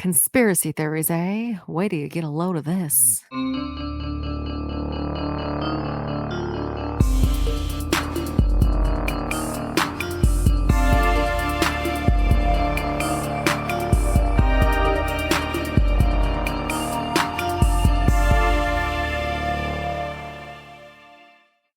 Conspiracy theories, eh? Wait till you get a load of this.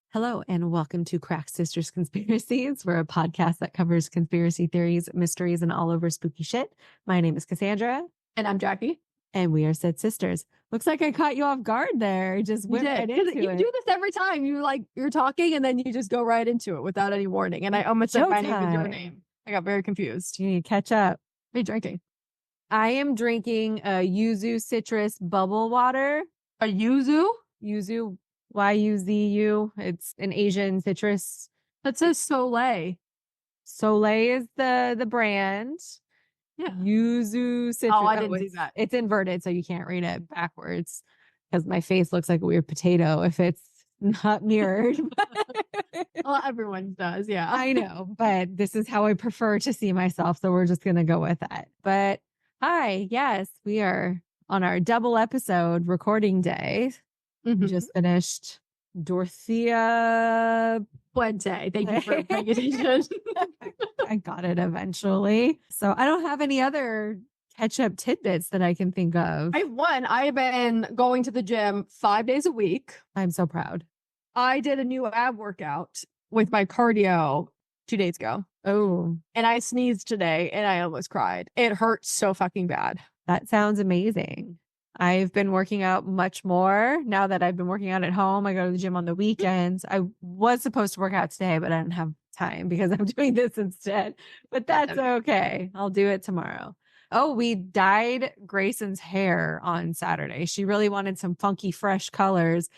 Hello, and welcome to Crack Sisters Conspiracies. We're a podcast that covers conspiracy theories, mysteries, and all over spooky shit. My name is Cassandra. And I'm Jackie. And we are said sisters. Looks like I caught you off guard there. Just went right into it. You do this every time. You're talking and then you just go right into it without any warning. And I almost said my name is your name. I got very confused. You need to catch up. What are you drinking? I am drinking a yuzu citrus bubble water. A yuzu? Yuzu, Y-U-Z-U. It's an Asian citrus. That says Soleil. Soleil is the brand. Yeah. Yuzu citrus. Oh, I didn't see that. It's inverted, so you can't read it backwards because my face looks like a weird potato if it's not mirrored. Well, everyone does, yeah. I know, but this is how I prefer to see myself, so we're just going to go with that. But hi, yes, we are on our double episode recording day. Mm-hmm. We just finished Dorothea Puente. Thank you for paying attention. I got it eventually. So I don't have any other catch-up tidbits that I can think of. I've been going to the gym 5 days a week. I'm so proud. I did a new ab workout with my cardio 2 days ago. Oh. And I sneezed today and I almost cried. It hurts so fucking bad. That sounds amazing. I've been working out much more now that I've been working out at home. I go to the gym on the weekends. I was supposed to work out today, but I didn't have time because I'm doing this instead. But that's okay. I'll do it tomorrow. Oh, we dyed Grayson's hair on Saturday. She really wanted some funky, fresh colors,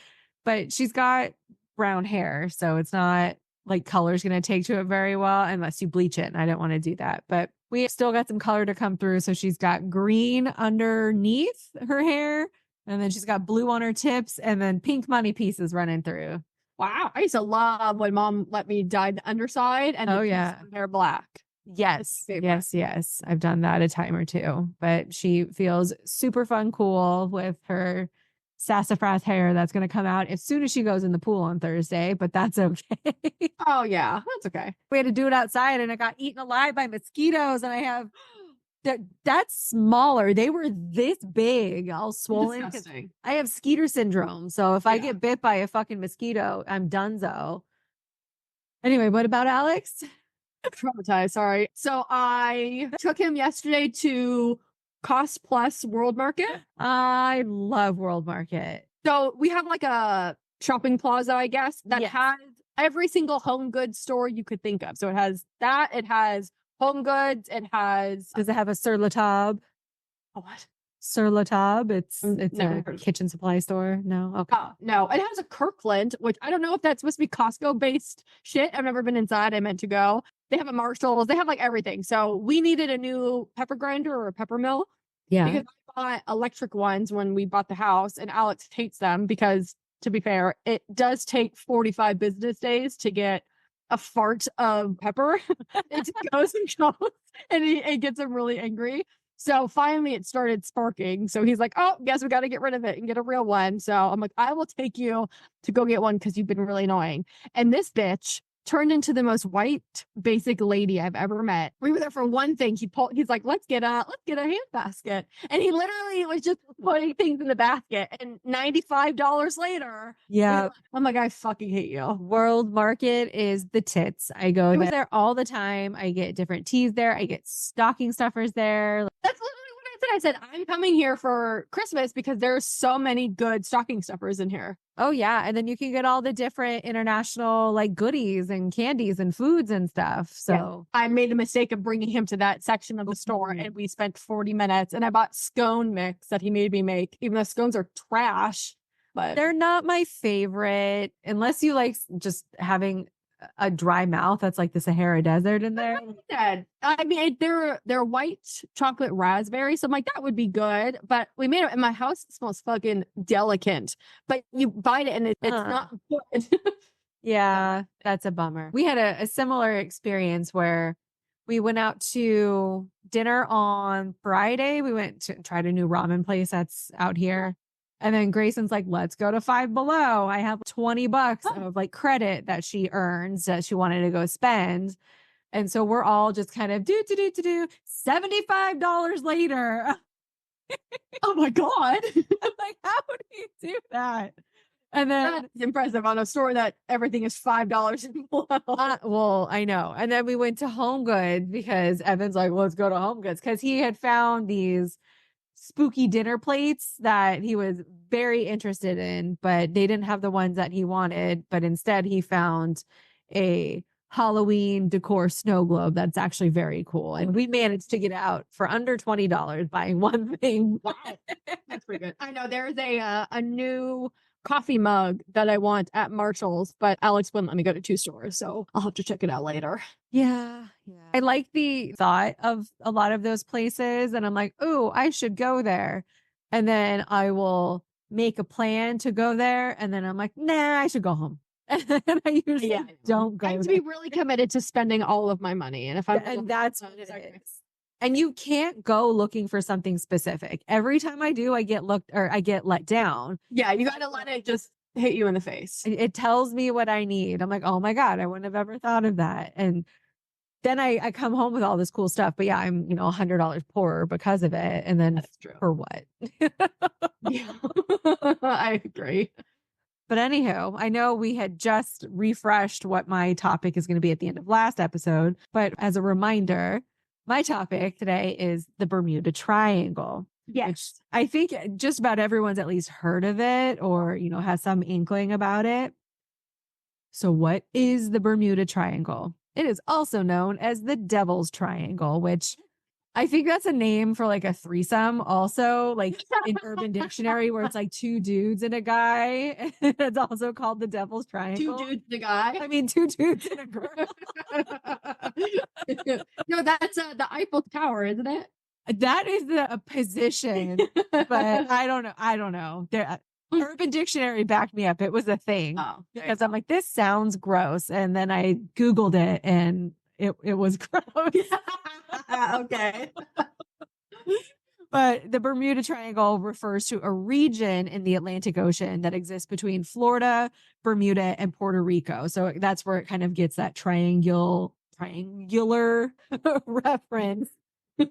but she's got brown hair. So it's not like color's going to take to it very well unless you bleach it. And I didn't want to do that. But we still got some color to come through. So she's got green underneath her hair. And then she's got blue on her tips and then pink money pieces running through. Wow. I used to love when mom let me dye the underside and hair black. Yes. Yes. I've done that a time or two, but she feels super fun, cool with her sassafras hair that's going to come out as soon as she goes in the pool on Thursday, but that's okay. Oh yeah, that's okay. We had to do it outside and it got eaten alive by mosquitoes and I have that's smaller. They were this big, all swollen. I have skeeter syndrome. So if I get bit by a fucking mosquito, I'm donezo. Anyway, what about Alex? Traumatized, sorry. So I took him yesterday to Cost Plus World Market. I love World Market. So we have like a shopping plaza, I guess, that has every single home goods store you could think of. So it has that, it has home goods, it has... Does it have a Sur La Table? A what? Sur La Table? It's a kitchen supply store. No? Okay. No, it has a Kirkland, which I don't know if that's supposed to be Costco-based shit. I've never been inside. I meant to go. They have a Marshalls. They have like everything. So we needed a new pepper grinder or a pepper mill. Yeah. Because I bought electric ones when we bought the house and Alex hates them because, to be fair, it does take 45 business days to get a fart of pepper. It goes and goes and it gets him really angry. So finally it started sparking. So he's like, oh, guess we got to get rid of it and get a real one. So I'm like, I will take you to go get one because you've been really annoying. And this bitch turned into the most white basic lady I've ever met. We were there for one thing. He's like, let's get a hand basket. And he literally was just putting things in the basket. And $95 later. Yeah. I'm like, I fucking hate you. World Market is the tits. I go there all the time. I get different teas there. I get stocking stuffers there. That's literally what I said. I said, I'm coming here for Christmas because there's so many good stocking stuffers in here. Oh, yeah. And then you can get all the different international like goodies and candies and foods and stuff. So I made the mistake of bringing him to that section of the store and we spent 40 minutes and I bought scone mix that he made me make, even though scones are trash. But they're not my favorite unless you like just having a dry mouth. That's like the Sahara Desert in there. I mean, they're white chocolate raspberry. So I'm like, that would be good. But we made it in my house. It smells fucking delicate. But you bite it and it's not good. Yeah, that's a bummer. We had a similar experience where We went out to dinner on Friday. We went to try a new ramen place that's out here. And then Grayson's like, let's go to Five Below. I have $20 of like credit that she earns that she wanted to go spend. And so we're all just kind of do $75 later. Oh my God. I'm like, how do you do that? And then That's impressive on a store that everything is $5 and below. well, I know. And then we went to Home Goods because Evan's like, let's go to Home Goods because he had found these spooky dinner plates that he was very interested in, but they didn't have the ones that he wanted. But instead, he found a Halloween decor snow globe that's actually very cool. And we managed to get out for under $20 buying one thing. Wow. That's pretty good. I know there's a new coffee mug that I want at Marshall's, but Alex wouldn't let me go to 2 stores, so I'll have to check it out later. Yeah. I like the thought of a lot of those places, and I'm like, oh, I should go there. And then I will make a plan to go there, and then I'm like, nah, I should go home. And I usually don't go. I have to be really committed to spending all of my money, and if I'm and that's what it is. And you can't go looking for something specific. Every time I do, I get let down. Yeah, you got to let it just hit you in the face. It tells me what I need. I'm like, oh my God, I wouldn't have ever thought of that. And then I come home with all this cool stuff. But yeah, I'm, $100 poorer because of it. And then That's true. for what? Yeah, I agree. But anywho, I know we had just refreshed what my topic is going to be at the end of last episode. But as a reminder, my topic today is the Bermuda Triangle. Yes. Which I think just about everyone's at least heard of it or, has some inkling about it. So what is the Bermuda Triangle? It is also known as the Devil's Triangle, which I think that's a name for like a threesome also, like in Urban Dictionary where it's like 2 dudes and a guy. It's also called the Devil's Triangle. 2 dudes and a guy? I mean, 2 dudes and a girl. No, that's the Eiffel Tower, isn't it? That is a position, but I don't know. Urban Dictionary backed me up. It was a thing because I'm like, this sounds gross. And then I Googled it and it was gross. Okay. But the Bermuda Triangle refers to a region in the Atlantic Ocean that exists between Florida, Bermuda, and Puerto Rico. So that's where it kind of gets that triangular reference.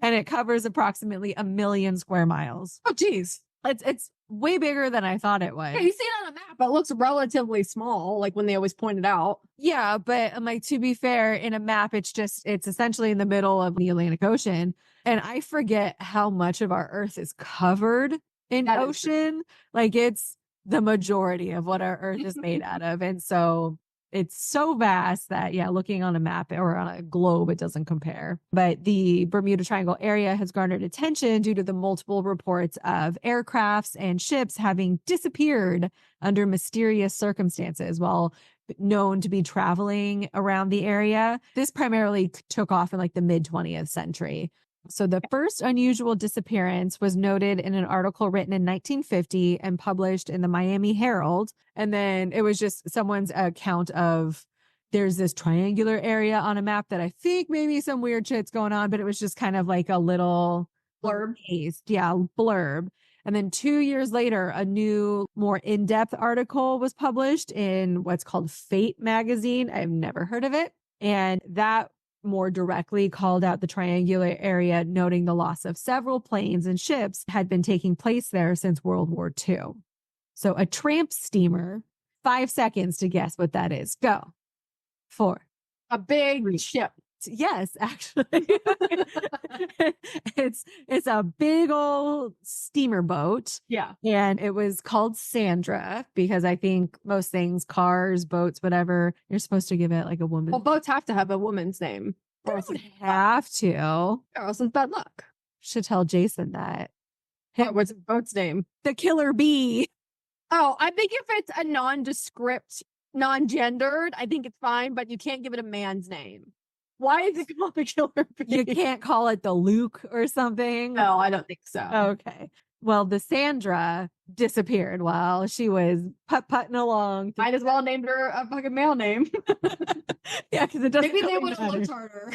And it covers approximately 1 million square miles. Oh, geez. It's way bigger than I thought it was. Yeah, you see it on a map. It looks relatively small, like when they always point it out. Yeah, but I'm like, to be fair, in a map, it's essentially in the middle of the Atlantic Ocean. And I forget how much of our Earth is covered in ocean. Like it's the majority of what our Earth is made out of. And so it's so vast that, looking on a map or on a globe, it doesn't compare. But the Bermuda Triangle area has garnered attention due to the multiple reports of aircrafts and ships having disappeared under mysterious circumstances while known to be traveling around the area. This primarily took off in like the mid 20th century. So the first unusual disappearance was noted in an article written in 1950 and published in the Miami Herald. And then it was just someone's account of there's this triangular area on a map that I think maybe some weird shit's going on, but it was just kind of like a little blurb. Blurb. And then 2 years later, a new, more in-depth article was published in what's called Fate magazine. I've never heard of it. And that more directly called out the triangular area, noting the loss of several planes and ships had been taking place there since World War II. So a tramp steamer, 5 seconds to guess what that is. Go. 4. A big ship. Yes, actually. It's a big old steamer boat. Yeah. And it was called Sandra because I think most things, cars, boats, whatever, you're supposed to give it like a woman. Well, boats have to have a woman's name. They don't have to. Or else it's bad luck. Should tell Jason that. What's the boat's name? The Killer Bee. Oh, I think if it's a nondescript, non-gendered, I think it's fine, but you can't give it a man's name. Why is it called the Killer Bee? You can't call it the Luke or something. No, I don't think so. Okay. Well, the Sandra disappeared while she was putt-putting along. Might as well named her a fucking male name. Yeah, because it doesn't Maybe they really would have matter. looked harder.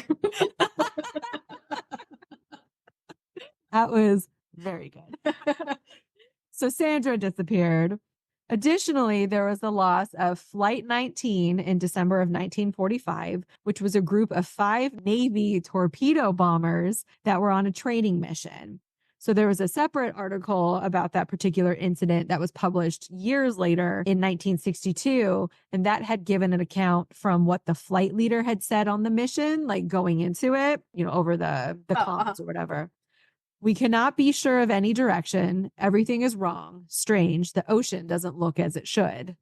That was very good. So Sandra disappeared. Additionally, there was the loss of Flight 19 in December of 1945, which was a group of 5 Navy torpedo bombers that were on a training mission. So there was a separate article about that particular incident that was published years later in 1962, and that had given an account from what the flight leader had said on the mission, like going into it, over the comms or whatever. We cannot be sure of any direction. Everything is wrong. Strange. The ocean doesn't look as it should.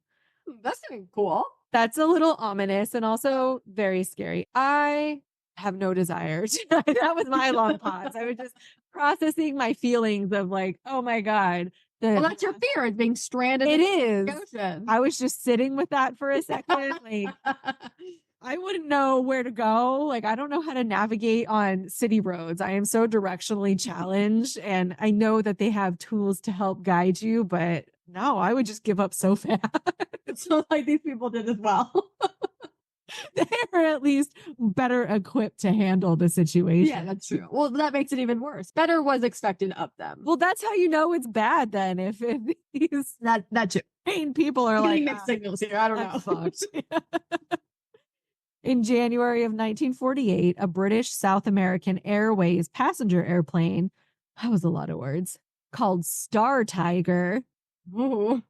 That's cool. That's a little ominous and also very scary. I have no desire to. That was my long pause. I was just processing my feelings of like, oh my God. Well, that's your fear of being stranded It in the is. ocean. I was just sitting with that for a second. Like, I wouldn't know where to go. Like, I don't know how to navigate on city roads. I am so directionally challenged, and I know that they have tools to help guide you, but no, I would just give up so fast. So like these people did as well. They're at least better equipped to handle the situation. Yeah, that's true. Well, that makes it even worse. Better was expected of them. Well, that's how you know it's bad then. If these that too. trained people are like mixed signals here. I don't know. Fucked. In January of 1948, a British South American Airways passenger airplane, that was a lot of words, called Star Tiger. Ooh.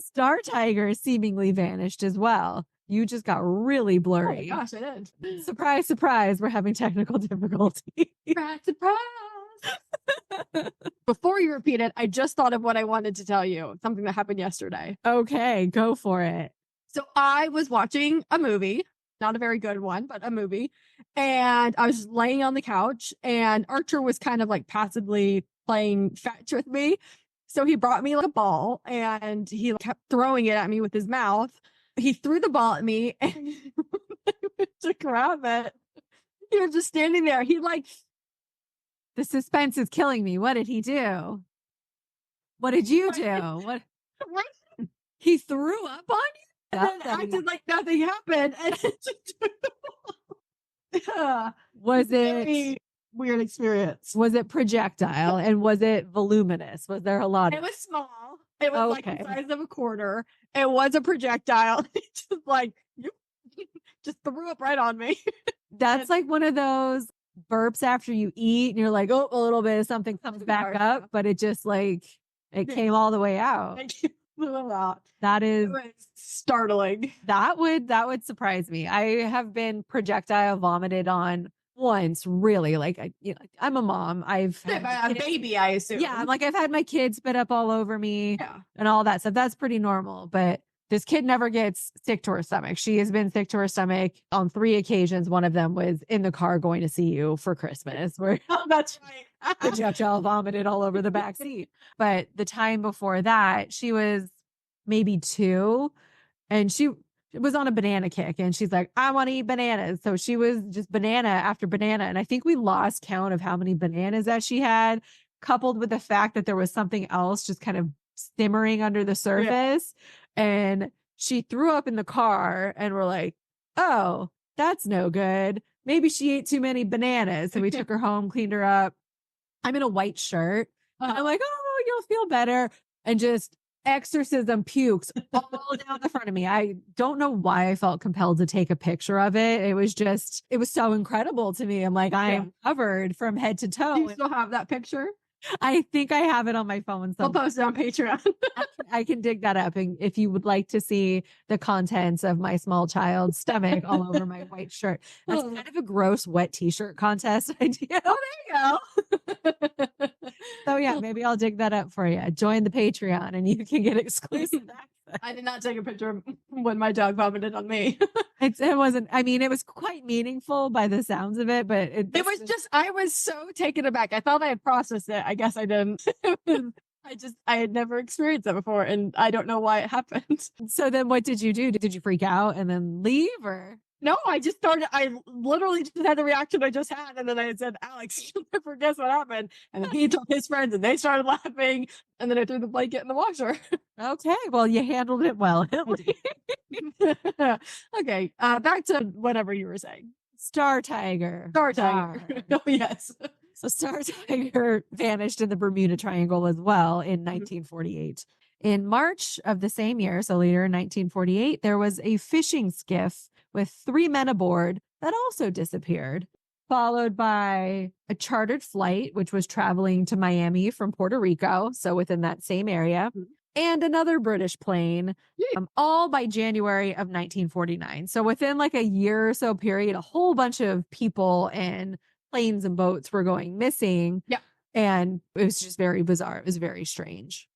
Star Tiger seemingly vanished as well. You just got really blurry. Oh my gosh, I did. Surprise, surprise, we're having technical difficulty. Surprise, surprise. Before you repeat it, I just thought of what I wanted to tell you. Something that happened yesterday. Okay, go for it. So I was watching a movie, not a very good one, but a movie. And I was just laying on the couch and Archer was kind of like passively playing fetch with me. So he brought me like a ball and he kept throwing it at me with his mouth. He threw the ball at me and to grab it. He was just standing there. He like, the suspense is killing me. What did he do? What did you do? What? He threw up on you? And then acted like nothing happened. And was it very weird experience? Was it projectile and was it voluminous? Was there a lot of It was small. It was like the size of a quarter. It was a projectile. It just like just threw up right on me. That's like one of those burps after you eat and you're like, oh, a little bit of something comes back up, but it just like it came all the way out. That is startling. That would surprise me. I have been projectile vomited on once, really. Like I'm a mom. I've had a baby, I assume. Yeah, like I've had my kids spit up all over me and all that stuff. That's pretty normal. But this kid never gets sick to her stomach. She has been sick to her stomach on 3 occasions. One of them was in the car going to see you for Christmas, where that's right. projectile vomited all over the back seat. But the time before that, she was maybe 2 and she was on a banana kick and she's like, I want to eat bananas. So she was just banana after banana. And I think we lost count of how many bananas that she had, coupled with the fact that there was something else just kind of simmering under the surface. Yeah. And she threw up in the car and we're like, oh, that's no good. Maybe she ate too many bananas. So we took her home, cleaned her up. I'm in a white shirt. I'm like, oh, you'll feel better. And just exorcism pukes all down the front of me. I don't know why I felt compelled to take a picture of it. It was so incredible to me. I'm like, I am covered from head to toe. Do you still have that picture? I think I have it on my phone. We'll post it on Patreon. I can dig that up. And if you would like to see the contents of my small child's stomach all over my white shirt, that's kind of a gross wet t-shirt contest idea. Oh, there you go. So yeah, maybe I'll dig that up for you. Join the Patreon and you can get exclusive access. I did not take a picture when my dog vomited on me. It wasn't, I mean, it was quite meaningful by the sounds of it, but it was just, I was so taken aback. I thought I had processed it. I guess I didn't. I had never experienced that before and I don't know why it happened. So then what did you do? Did you freak out and then leave or? No, I literally just had the reaction I just had. And then I said, Alex, you'll never guess what happened. And then he told his friends and they started laughing. And then I threw the blanket in the washer. Okay, well, you handled it well. Okay, back to whatever you were saying. Star Tiger. Star Tiger. Oh, yes. So Star Tiger vanished in the Bermuda Triangle as well in 1948. In March of the same year, so later in 1948, there was a fishing skiff with 3 men aboard that also disappeared, followed by a chartered flight, which was traveling to Miami from Puerto Rico, so within that same area, and another British plane, all by January of 1949. So within like a year or so period, a whole bunch of people and planes and boats were going missing. Yeah. And it was just very bizarre. It was very strange.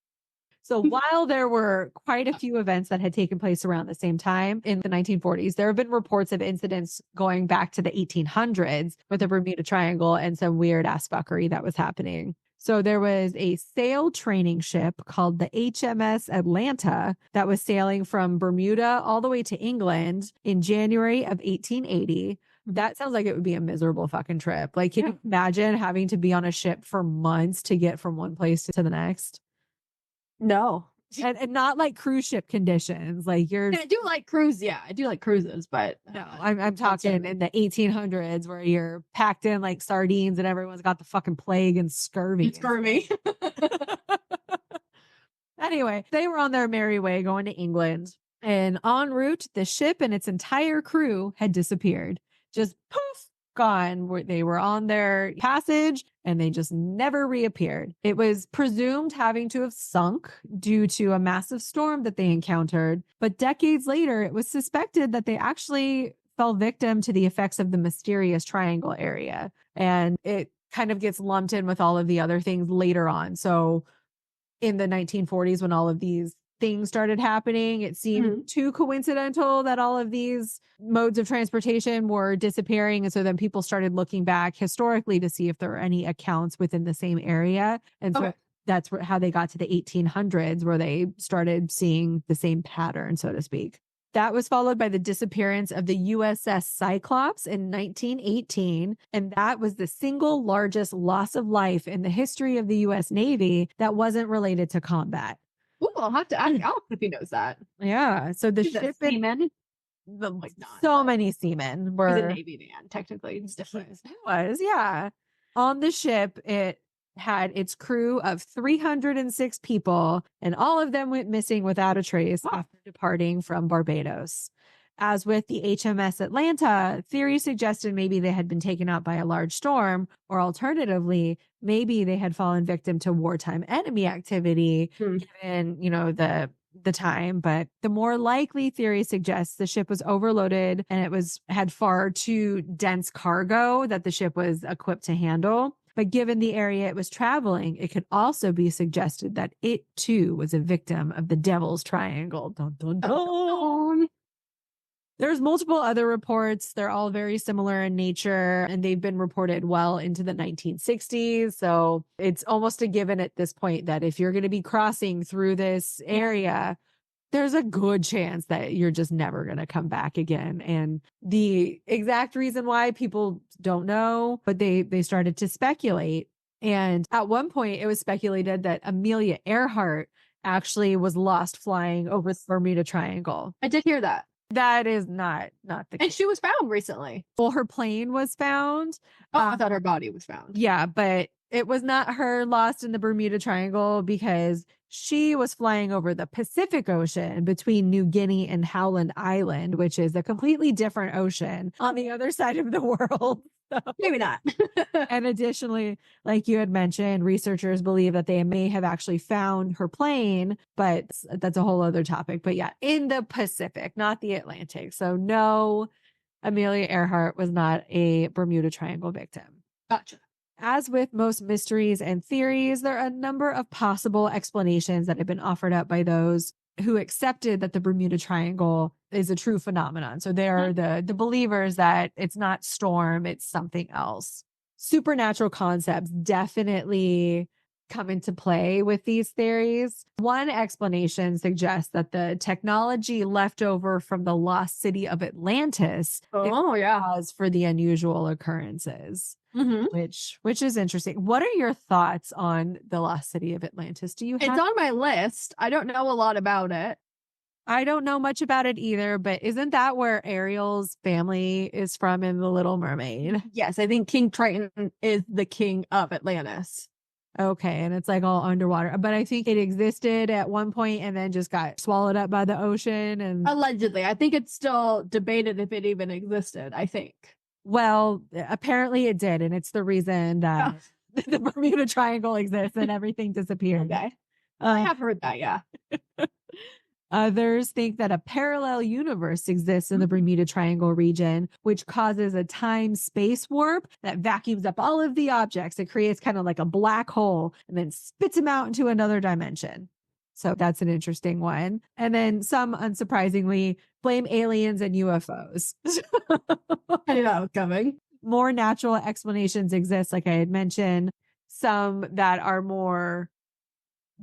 So while there were quite a few events that had taken place around the same time in the 1940s, there have been reports of incidents going back to the 1800s with the Bermuda Triangle and some weird ass fuckery that was happening. So there was a sail training ship called the HMS Atlanta that was sailing from Bermuda all the way to England in January of 1880. That sounds like it would be a miserable fucking trip. Like, can you imagine having to be on a ship for months to get from one place to the next? No. And not like cruise ship conditions. Like I do like cruise. Yeah, I do like cruises, but no, I'm talking in the 1800s where you're packed in like sardines and everyone's got the fucking plague and scurvy. Scurvy. Anyway, they were on their merry way going to England, and en route, the ship and its entire crew had disappeared. Just poof, gone. They were on their passage and they just never reappeared. It was presumed having to have sunk due to a massive storm that they encountered. But decades later, it was suspected that they actually fell victim to the effects of the mysterious triangle area. And it kind of gets lumped in with all of the other things later on. So in the 1940s, when all of these things started happening, it seemed too coincidental that all of these modes of transportation were disappearing. And so then people started looking back historically to see if there were any accounts within the same area. And so that's how they got to the 1800s, where they started seeing the same pattern, so to speak. That was followed by the disappearance of the USS Cyclops in 1918. And that was the single largest loss of life in the history of the US Navy that wasn't related to combat. Ooh, I'll have to ask Alex if he knows that. Yeah. So the ship seamen, many seamen were. He's a Navy man, technically. It's different. It was, yeah. On the ship, it had its crew of 306 people, and all of them went missing without a trace after departing from Barbados. As with the HMS Atlanta, theory suggested maybe they had been taken out by a large storm, or alternatively, maybe they had fallen victim to wartime enemy activity, given, the time. But the more likely theory suggests the ship was overloaded and it had far too dense cargo that the ship was equipped to handle. But given the area it was traveling, it could also be suggested that it too was a victim of the Devil's Triangle. Dun, dun, dun. There's multiple other reports. They're all very similar in nature, and they've been reported well into the 1960s. So it's almost a given at this point that if you're going to be crossing through this area, there's a good chance that you're just never going to come back again. And the exact reason why, people don't know, but they started to speculate. And at one point, it was speculated that Amelia Earhart actually was lost flying over the Bermuda Triangle. I did hear that. That is not the case. And she was found recently. Well, her plane was found. I thought her body was found. Yeah, but it was not her lost in the Bermuda Triangle because she was flying over the Pacific Ocean between New Guinea and Howland Island, which is a completely different ocean on the other side of the world. So. Maybe not. And additionally, like you had mentioned, researchers believe that they may have actually found her plane, but that's a whole other topic. But yeah, in the Pacific, not the Atlantic. So no, Amelia Earhart was not a Bermuda Triangle victim. Gotcha. As with most mysteries and theories, there are a number of possible explanations that have been offered up by those who accepted that the Bermuda Triangle is a true phenomenon. So they are the believers that it's not storm, it's something else. Supernatural concepts definitely come into play with these theories. One explanation suggests that the technology left over from the lost city of Atlantis is Oh, yeah. cause for the unusual occurrences, Mm-hmm. which is interesting. What are your thoughts on the lost city of Atlantis? Do you It's have? on my list. I don't know a lot about it. I don't know much about it either, but isn't that where Ariel's family is from in The Little Mermaid? Yes, I think King Triton is the king of Atlantis. Okay, and it's like all underwater, but I think it existed at one point and then just got swallowed up by the ocean. And Allegedly. I think it's still debated if it even existed, I think. well, apparently it did, and it's the reason that the Bermuda Triangle exists and everything disappeared. Okay. I have heard that, yeah. Others think that a parallel universe exists in the Bermuda Triangle region, which causes a time-space warp that vacuums up all of the objects. It creates kind of like a black hole and then spits them out into another dimension. So that's an interesting one. And then some, unsurprisingly, blame aliens and UFOs. I knew that was coming. More natural explanations exist, like I had mentioned, some that are more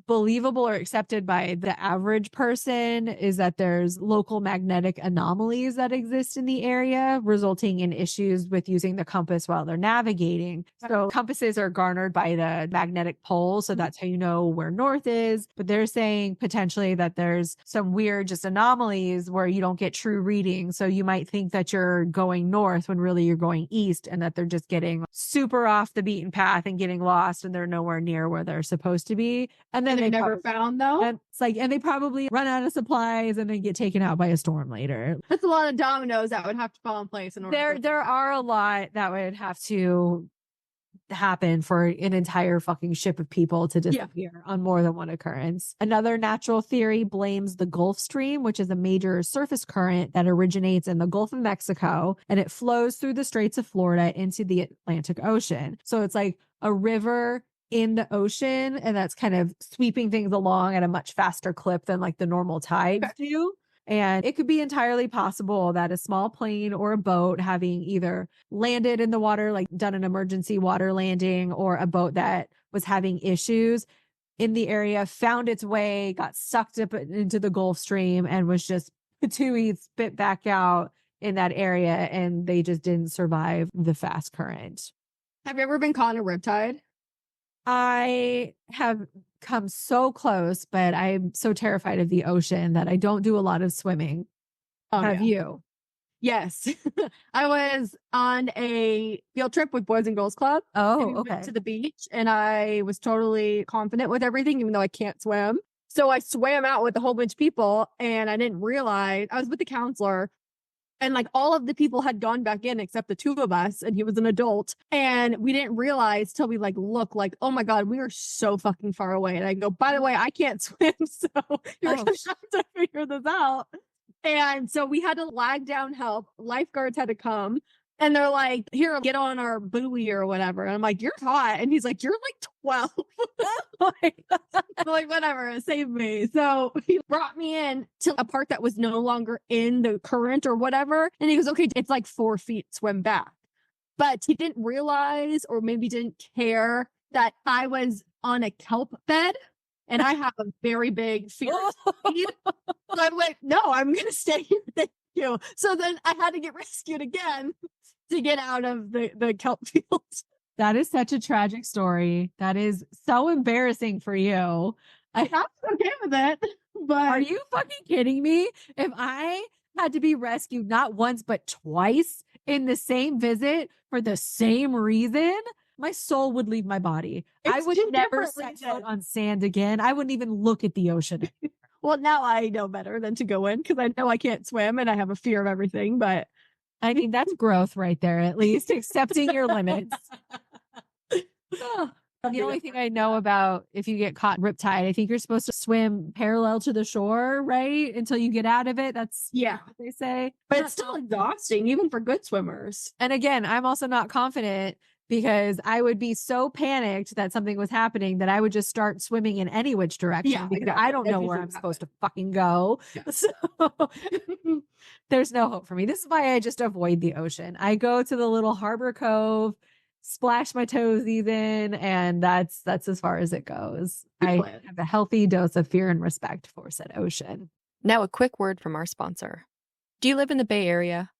believable or accepted by the average person is that there's local magnetic anomalies that exist in the area, resulting in issues with using the compass while they're navigating. So compasses are garnered by the magnetic pole. So that's how you know where north is. But they're saying potentially that there's some weird just anomalies where you don't get true readings. So you might think that you're going north when really you're going east, and that they're just getting super off the beaten path and getting lost and they're nowhere near where they're supposed to be. And then they never found, though. And it's like, and they probably run out of supplies and then get taken out by a storm later. That's a lot of dominoes that would have to fall in place in order. There are a lot that would have to happen for an entire fucking ship of people to disappear on more than one occurrence. Another natural theory blames the Gulf Stream, which is a major surface current that originates in the Gulf of Mexico, and it flows through the Straits of Florida into the Atlantic Ocean. So it's like a river in the ocean, and that's kind of sweeping things along at a much faster clip than like the normal tides do. And it could be entirely possible that a small plane or a boat having either landed in the water, like done an emergency water landing, or a boat that was having issues in the area, found its way, got sucked up into the Gulf Stream, and was just patooey spit back out in that area. And they just didn't survive the fast current. Have you ever been caught in a riptide? I have come so close, but I'm so terrified of the ocean that I don't do a lot of swimming. Have you? Yes. I was on a field trip with Boys and Girls Club. Oh, we okay. went to the beach, and I was totally confident with everything, even though I can't swim. So I swam out with a whole bunch of people, and I didn't realize I was with the counselor. And like all of the people had gone back in except the two of us, and he was an adult. And we didn't realize till we like look like, oh my God, we are so fucking far away. And I go, by the way, I can't swim. So you're going to have to figure this out. And so we had to lag down help. Lifeguards had to come. And they're like, here, get on our buoy or whatever. And I'm like, you're hot. And he's like, you're like 12. I'm like, whatever, save me. So he brought me in to a part that was no longer in the current or whatever. And he goes, okay, it's like 4 feet, swim back. But he didn't realize, or maybe didn't care, that I was on a kelp bed. And I have a very big fear of speed. So I went, no, I'm going to stay here. Thank you. So then I had to get rescued again to get out of the kelp fields. That is such a tragic story. That is so embarrassing for you. I'm okay with it. But are you fucking kidding me? If I had to be rescued not once, but twice in the same visit for the same reason, my soul would leave my body. I would never set foot on sand again. I wouldn't even look at the ocean. Well, now I know better than to go in because I know I can't swim and I have a fear of everything. But I mean, that's growth right there, at least accepting your limits. The only thing I know about if you get caught riptide, I think you're supposed to swim parallel to the shore, right? Until you get out of it. That's what they say. But it's still exhausting, even for good swimmers. And again, I'm also not confident because I would be so panicked that something was happening that I would just start swimming in any which direction because I don't know where I'm supposed to fucking go. Yeah. So there's no hope for me. This is why I just avoid the ocean. I go to the little harbor cove splash my toesies in, and that's as far as it goes. I plan. have a healthy dose of fear and respect for said ocean. Now, a quick word from our sponsor. Do you live in the Bay Area?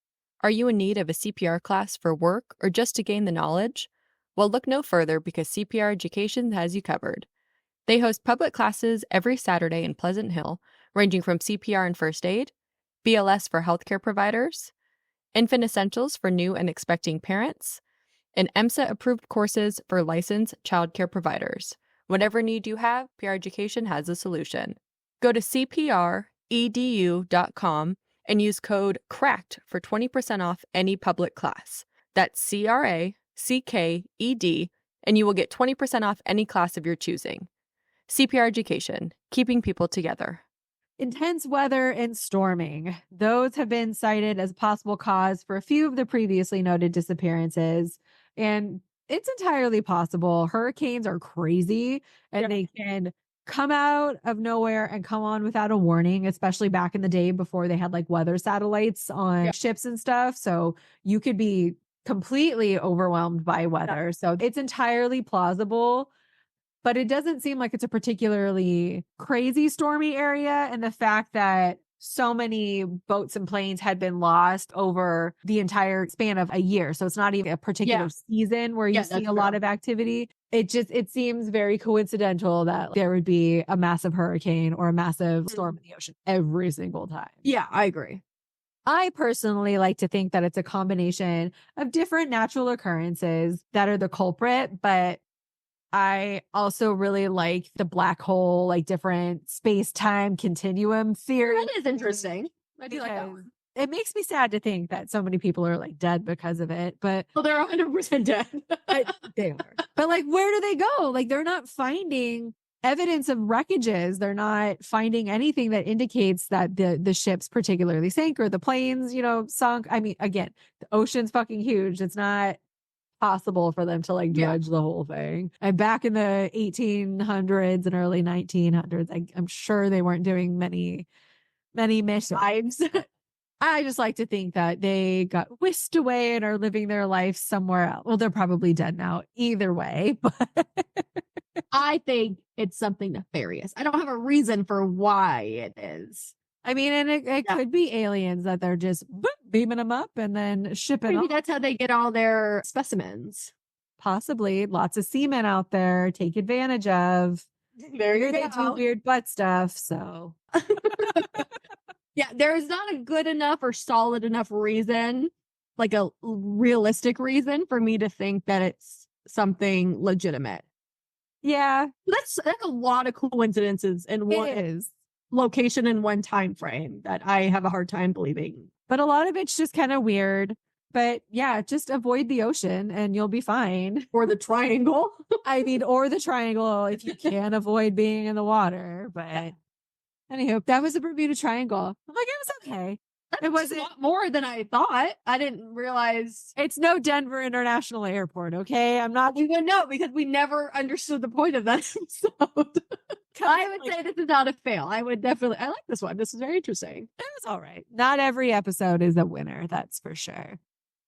Are you in need of a CPR class for work or just to gain the knowledge? Well, look no further because CPR Education has you covered. They host public classes every Saturday in Pleasant Hill, ranging from CPR and first aid, BLS for healthcare providers, infant essentials for new and expecting parents, and EMSA-approved courses for licensed childcare providers. Whatever need you have, PR Education has a solution. Go to cpredu.com and use code CRACKED for 20% off any public class. That's CRACKED, and you will get 20% off any class of your choosing. CPR Education, keeping people together. Intense weather and storming. Those have been cited as a possible cause for a few of the previously noted disappearances. And it's entirely possible. Hurricanes are crazy and they can come out of nowhere and come on without a warning, especially back in the day before they had like weather satellites on ships and stuff. So you could be completely overwhelmed by weather. So it's entirely plausible. But it doesn't seem like it's a particularly crazy stormy area. And the fact that so many boats and planes had been lost over the entire span of a year. So it's not even a particular season where you see a lot of activity. It seems very coincidental that there would be a massive hurricane or a massive storm in the ocean every single time. Yeah, I agree. I personally like to think that it's a combination of different natural occurrences that are the culprit, but I also really like the black hole, like different space-time continuum theory. That is interesting. I do like that one. It makes me sad to think that so many people are like dead because of it, but well, they're 100% dead. They are. But like, where do they go? Like, they're not finding evidence of wreckages. They're not finding anything that indicates that the ships particularly sank or the planes, sunk. I mean, again, the ocean's fucking huge. It's not possible for them to like judge the whole thing. And back in the 1800s and early 1900s, I'm sure they weren't doing many missions. I just like to think that they got whisked away and are living their life somewhere else. Well, they're probably dead now either way, but I think it's something nefarious. I don't have a reason for why it is. I mean, and it could be aliens that they're just beaming them up and then shipping Maybe off. that's how they get all their specimens. Possibly. Lots of seamen out there take advantage of. There you They do weird butt stuff, so. Yeah, there is not a good enough or solid enough reason, like a realistic reason for me to think that it's something legitimate. Yeah. That's a lot of coincidences in one location in one time frame that I have a hard time believing. But a lot of it's just kind of weird. But yeah, just avoid the ocean and you'll be fine. Or the triangle. I mean, or the triangle if you can avoid being in the water. But anywho, that was the Bermuda Triangle. I'm like, it was okay. It was a lot more than I thought. I didn't realize. It's no Denver International Airport, okay? I'm not even know because we never understood the point of that episode. I would say this is not a fail. I like this one. This is very interesting. It was all right. Not every episode is a winner, that's for sure.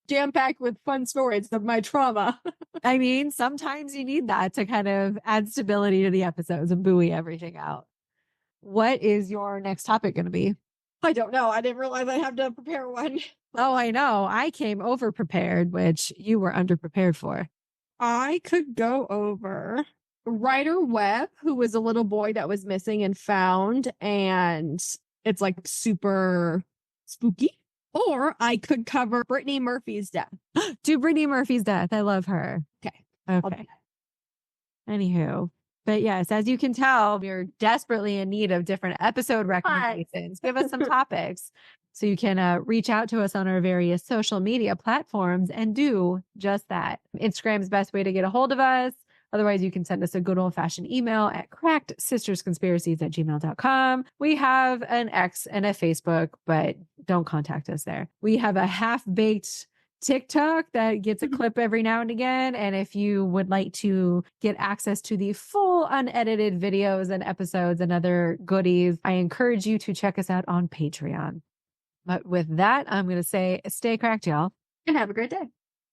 Jam-packed with fun stories of my trauma. I mean, sometimes you need that to kind of add stability to the episodes and buoy everything out. What is your next topic going to be? I don't know. I didn't realize I have to prepare one. Oh, I know. I came over prepared, which you were underprepared for. I could go over Ryder Webb, who was a little boy that was missing and found, and it's like super spooky. Or I could cover Brittany Murphy's death. Do Brittany Murphy's death. I love her. Okay. Anywho. But yes, as you can tell, we're desperately in need of different episode recommendations. Give us some topics so you can reach out to us on our various social media platforms and do just that. Instagram's the best way to get a hold of us. Otherwise, you can send us a good old-fashioned email at crackedsistersconspiracies@gmail.com. We have an X and a Facebook, but don't contact us there. We have a half-baked TikTok that gets a clip every now and again. And if you would like to get access to the full unedited videos and episodes and other goodies, I encourage you to check us out on Patreon. But with that, I'm going to say stay cracked, y'all. And have a great day.